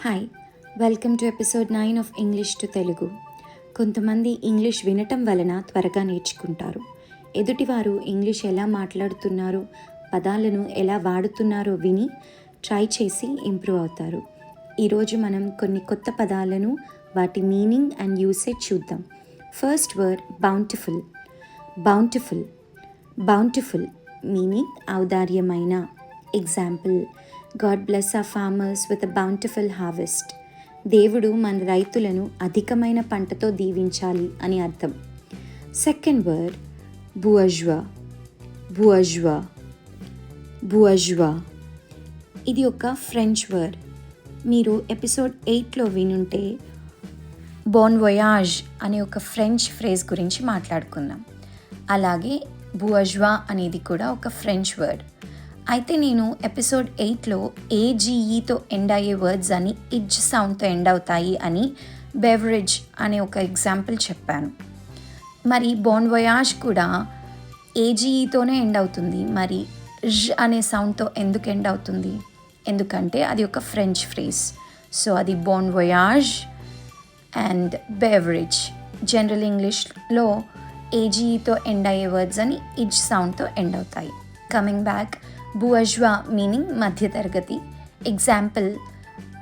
Hi, welcome to episode 9 of English to Telugu. కొంతమంది English వినటం వలన త్వరగా నేర్చుకుంటారు. ఎదుటివారు ఇంగ్లీష్ ఎలా మాట్లాడుతున్నారో, పదాలను ఎలా వాడుతున్నారో విని ట్రై చేసి ఇంప్రూవ్ అవుతారు. ఈరోజు మనం కొన్ని కొత్త పదాలను, వాటి మీనింగ్ అండ్ యూసేజ్ చూద్దాం. First word bountiful. Bountiful bountiful meaning ఔదార్యమైన. Example, God bless our farmers with a bountiful harvest. దేవుడు మన రైతులను అధికమైన పంటతో దీవించాలి అని అర్థం. Second word bourgeois. Bourgeois bourgeois ఇది ఒక ఫ్రెంచ్ వర్డ్. మీరు ఎపిసోడ్ 8లో వినుంటే బోన్ వొయాజ్ అనే ఒక ఫ్రెంచ్ ఫ్రేజ్ గురించి మాట్లాడుకుందాం. అలాగే బుర్జువా అనేది కూడా ఒక ఫ్రెంచ్ వర్డ్. అయితే నేను ఎపిసోడ్ 8లో ఏజీఈతో ఎండ్ అయ్యే వర్డ్స్ అని ఇజ్ సౌండ్తో ఎండ్ అవుతాయి అని బెవరేజ్ అనే ఒక ఎగ్జాంపుల్ చెప్పాను. మరి బోన్ వొయాజ్ కూడా ఏజీఈతోనే ఎండ్ అవుతుంది. మరి జ్ అనే సౌండ్తో ఎందుకు ఎండ్ అవుతుంది? ఎందుకంటే అది ఒక ఫ్రెంచ్ ఫ్రేజ్. సో అది బోన్ వొయాజ్ అండ్ బెవరేజ్. జనరల్ ఇంగ్లీష్లో ఏజీఈతో ఎండ్ అయ్యే వర్డ్స్ అని ఇజ్ సౌండ్తో ఎండ్ అవుతాయి. కమింగ్ బ్యాక్, bourgeois meaning మధ్యతరగతి. Example,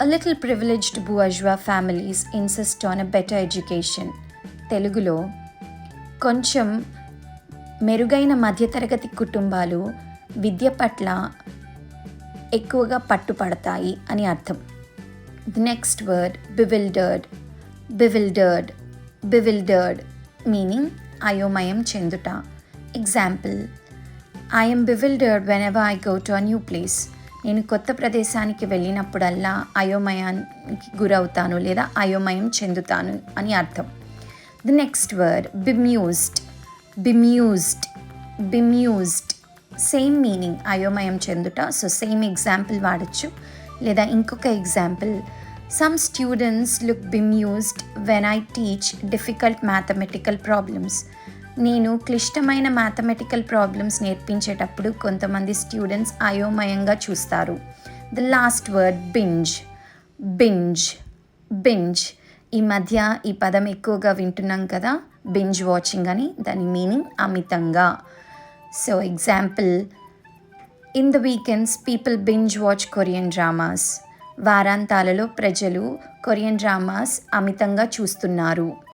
a little privileged bourgeois families insist on a better education. తెలుగులో కొంచెం మెరుగైన మధ్యతరగతి కుటుంబాలు విద్య పట్ల ఎక్కువగా పట్టుపడతాయి అని అర్థం. The next word bewildered. bewildered bewildered meaning అయోమయం చెందుట. Example, I am bewildered whenever I go to a new place. నేను కొత్త ప్రదేశానికి వెళ్ళినప్పుడల్లా అయోమయానికి గురవుతాను లేదా అయోమయం చెందుతాను అని అర్థం. The next word bemused. bemused bemused same meaning అయోమయం చెందుట. సో సేమ్ ఎగ్జాంపుల్ వాడచ్చు. లేదా ఇంకొక example, some students look bemused when I teach difficult mathematical problems. నేను క్లిష్టమైన మ్యాథమెటికల్ ప్రాబ్లమ్స్ నేర్పించేటప్పుడు కొంతమంది స్టూడెంట్స్ అయోమయంగా చూస్తారు. The last word binge. Binge binge ఈ మధ్య ఈ పదం ఎక్కువగా వింటున్నాం కదా, బింజ్ వాచింగ్ అని. దాని మీనింగ్ అమితంగా. So example, in the weekends people binge watch Korean dramas. వారాంతాలలో ప్రజలు కొరియన్ డ్రామాస్ అమితంగా చూస్తున్నారు.